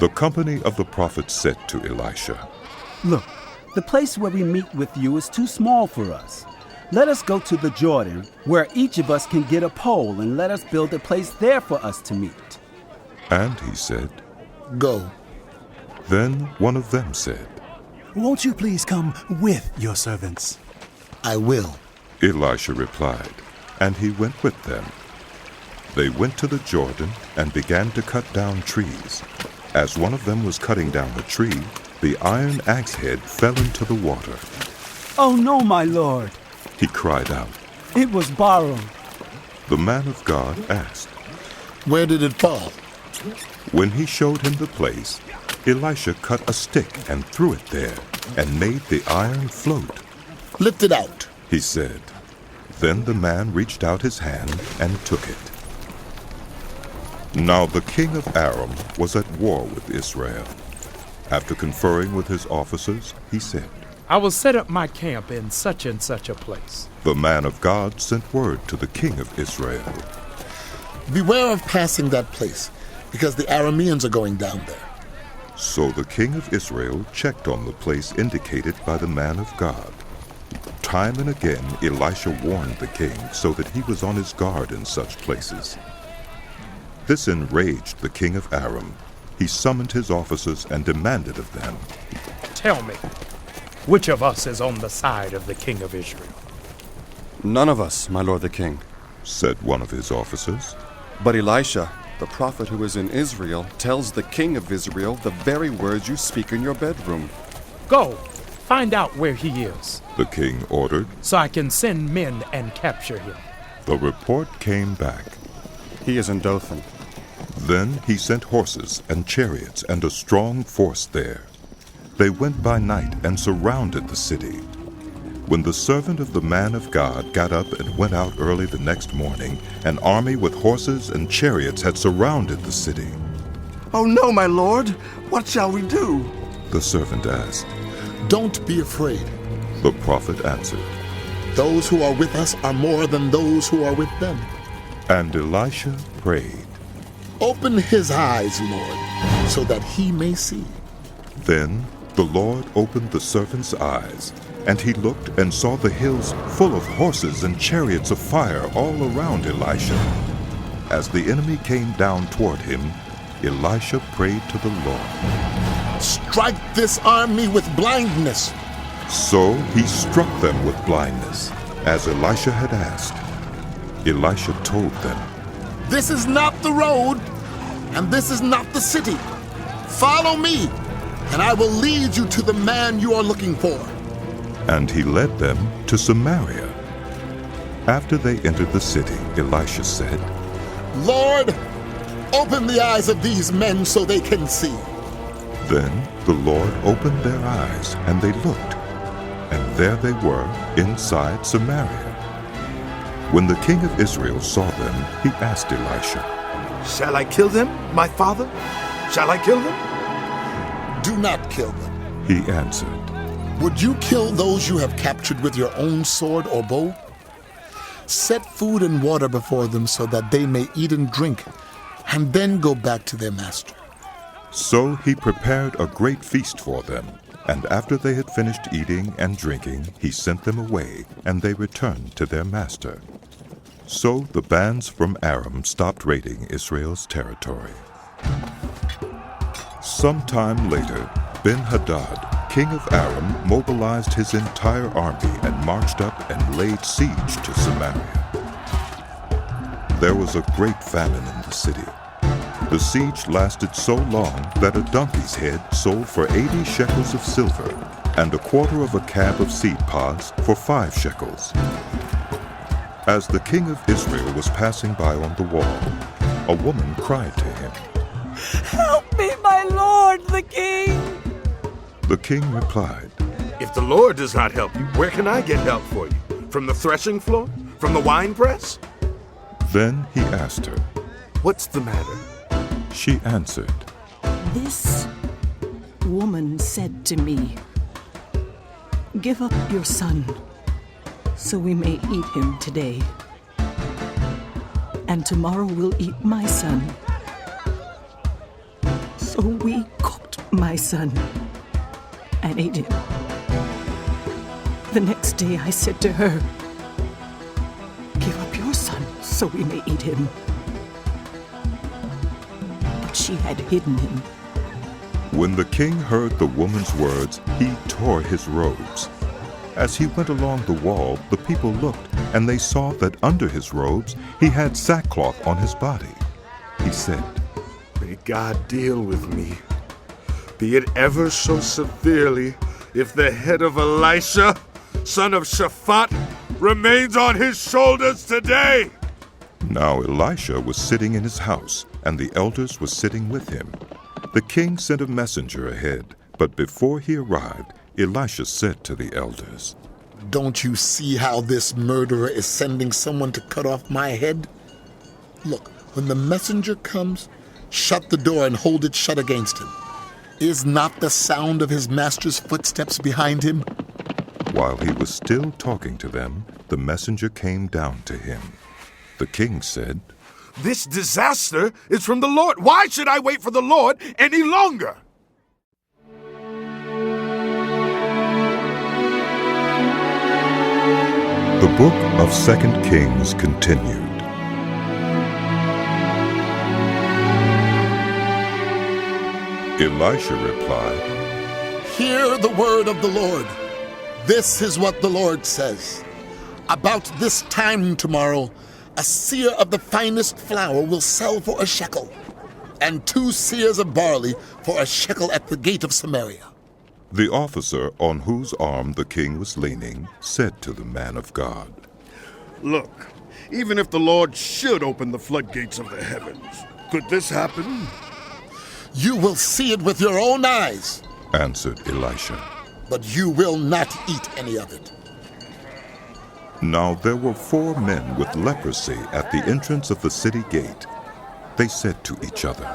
The company of the prophets said to Elisha, Look, the place where we meet with you is too small for us. Let us go to the Jordan, where each of us can get a pole, and let us build a place there for us to meet. And he said, Go. Then one of them said, Won't you please come with your servants? I will. Elisha replied, and he went with them. They went to the Jordan and began to cut down trees. As one of them was cutting down a tree, the iron axe head fell into the water. Oh no, my lord, He cried out. it was borrowed. The man of God asked. Where did it fall? When he showed him the place, Elisha cut a stick and threw it there, and made the iron float. Lift it out. He said. Then the man reached out his hand and took it. Now the king of Aram was at war with Israel. After conferring with his officers, he said, I will set up my camp in such and such a place. The man of God sent word to the king of Israel. Beware of passing that place, because the Arameans are going down there. So the king of Israel checked on the place indicated by the man of God. Time and again Elisha warned the king so that he was on his guard in such places. This enraged the king of Aram. He summoned his officers and demanded of them, Tell me, which of us is on the side of the king of Israel? None of us, my lord the king. said one of his officers. But Elisha, the prophet who is in Israel, tells the king of Israel the very words you speak in your bedroom. Go, find out where he is, The king ordered. so I can send men and capture him. The report came back. He is in Dothan. Then he sent horses and chariots and a strong force there. They went by night and surrounded the city. When the servant of the man of God got up and went out early the next morning, an army with horses and chariots had surrounded the city. Oh no, my lord! What shall we do? The servant asked. Don't be afraid. The prophet answered. Those who are with us are more than those who are with them. And Elisha prayed. Open his eyes, Lord, so that he may see. Then the Lord opened the servant's eyes, and he looked and saw the hills full of horses and chariots of fire all around Elisha. As the enemy came down toward him, Elisha prayed to the Lord. Strike this army with blindness. So he struck them with blindness, as Elisha had asked. Elisha told them, This is not the road, and this is not the city. Follow me, and I will lead you to the man you are looking for. and he led them to Samaria. After they entered the city, Elisha said, Lord, open the eyes of these men so they can see. Then the Lord opened their eyes, and they looked, and there they were inside Samaria. When the king of Israel saw them, he asked Elisha, Shall I kill them, my father? Shall I kill them? Do not kill them. He answered, Would you kill those you have captured with your own sword or bow? Set food and water before them so that they may eat and drink, and then go back to their master. So he prepared a great feast for them, and after they had finished eating and drinking, he sent them away, and they returned to their master. So the bands from Aram stopped raiding Israel's territory. Sometime later, Ben-Hadad, king of Aram, mobilized his entire army and marched up and laid siege to Samaria. There was a great famine in the city. The siege lasted so long that a donkey's head sold for 80 shekels of silver, and a quarter of a cab of seed pods for 5 shekels. As the king of Israel was passing by on the wall, a woman cried to him, Help me, my lord, the king! The king replied, If the Lord does not help you, where can I get help for you? From the threshing floor? From the winepress? Then he asked her. What's the matter? She answered, This woman said to me, Give up your son, so we may eat him today. And tomorrow we'll eat my son, so So we cooked my son and ate him. The next day I said to her, "Give up your son so we may eat him." But she had hidden him. When the king heard the woman's words, he tore his robes. As he went along the wall, the people looked, and they saw that under his robes he had sackcloth on his body. He said, May God deal with me, be it ever so severely, if the head of Elisha, son of Shaphat, remains on his shoulders today. Now Elisha was sitting in his house, and the elders were sitting with him. The king sent a messenger ahead, but before he arrived, Elisha said to the elders, Don't you see how this murderer is sending someone to cut off my head? Look, when the messenger comes, shut the door and hold it shut against him. Is not the sound of his master's footsteps behind him? While he was still talking to them, the messenger came down to him. The king said, This disaster is from the Lord. Why should I wait for the Lord any longer? The book of 2 Kings continued. Elisha replied, Hear the word of the Lord. This is what the Lord says. About this time tomorrow, a seer of the finest flour will sell for a shekel, and 2 seers of barley for a shekel at the gate of Samaria. The officer on whose arm the king was leaning said to the man of God, Look, even if the Lord should open the floodgates of the heavens, could this happen? You will see it with your own eyes, answered Elisha. but you will not eat any of it. Now there were 4 men with leprosy at the entrance of the city gate. They said to each other,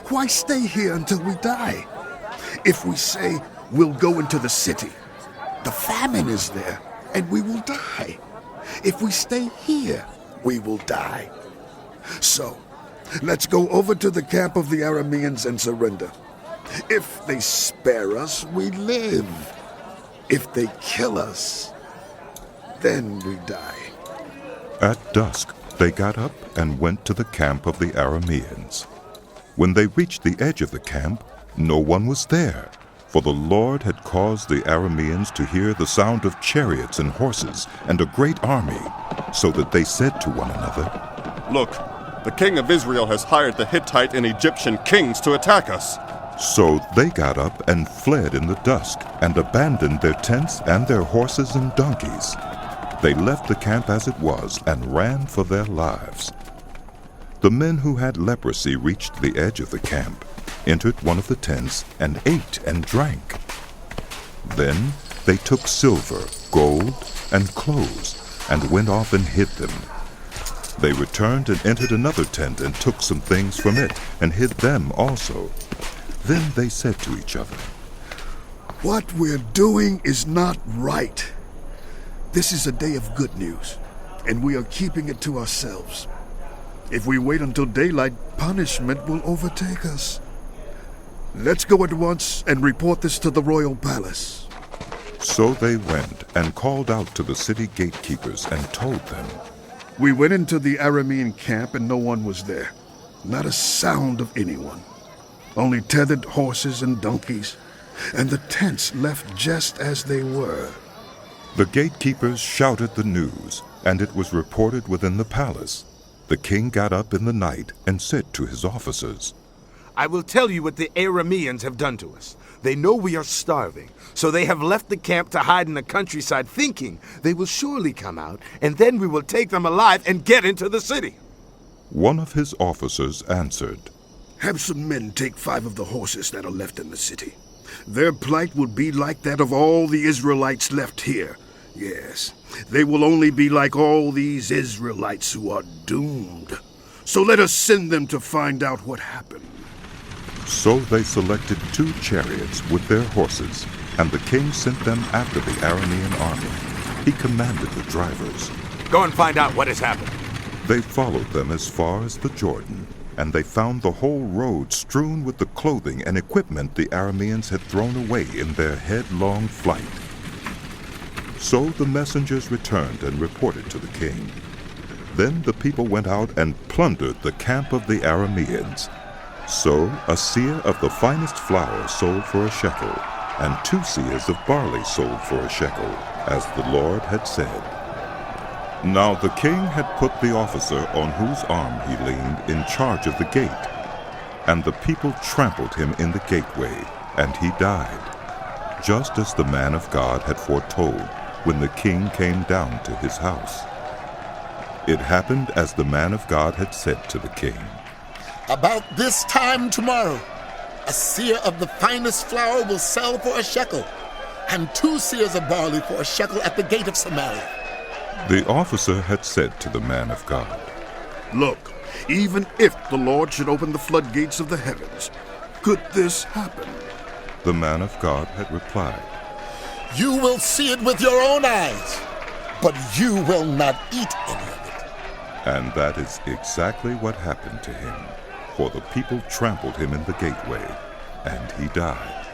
Why stay here until we die? If we say we'll go into the city, the famine is there, and we will die. If we stay here, we will die. So, let's go over to the camp of the Arameans and surrender. If they spare us, we live. If they kill us, then we die. At dusk they got up and went to the camp of the Arameans. When they reached the edge of the camp, no one was there, for the Lord had caused the Arameans to hear the sound of chariots and horses and a great army, so that they said to one another, Look, the king of Israel has hired the Hittite and Egyptian kings to attack us. So they got up and fled in the dusk, and abandoned their tents and their horses and donkeys. They left the camp as it was and ran for their lives. The men who had leprosy reached the edge of the camp, entered one of the tents, and ate and drank. Then they took silver, gold, and clothes, and went off and hid them. They returned and entered another tent and took some things from it, and hid them also. Then they said to each other, What we're doing is not right. This is a day of good news, and we are keeping it to ourselves. If we wait until daylight, punishment will overtake us. Let's go at once and report this to the royal palace. So they went and called out to the city gatekeepers and told them, We went into the Aramean camp and no one was there. Not a sound of anyone. Only tethered horses and donkeys, and the tents left just as they were. The gatekeepers shouted the news, and it was reported within the palace. The king got up in the night and said to his officers, I will tell you what the Arameans have done to us. They know we are starving, so they have left the camp to hide in the countryside, thinking they will surely come out, and then we will take them alive and get into the city. One of his officers answered, Have some men take 5 of the horses that are left in the city. Their plight will be like that of all the Israelites left here. Yes, they will only be like all these Israelites who are doomed. So let us send them to find out what happened. So they selected 2 chariots with their horses, and the king sent them after the Aramean army. He commanded the drivers, Go and find out what has happened. They followed them as far as the Jordan, and they found the whole road strewn with the clothing and equipment the Arameans had thrown away in their headlong flight. So the messengers returned and reported to the king. Then the people went out and plundered the camp of the Arameans. So a seah of the finest flour sold for a shekel, and 2 seahs of barley sold for a shekel, as the Lord had said. Now the king had put the officer on whose arm he leaned in charge of the gate, and the people trampled him in the gateway, and he died, just as the man of God had foretold when the king came down to his house. It happened as the man of God had said to the king. About this time tomorrow, a seah of the finest flour will sell for a shekel, and 2 seahs of barley for a shekel at the gate of Samaria. The officer had said to the man of God, Look, even if the Lord should open the floodgates of the heavens, could this happen? The man of God had replied, You will see it with your own eyes, but you will not eat any of it. And that is exactly what happened to him, for the people trampled him in the gateway, and he died.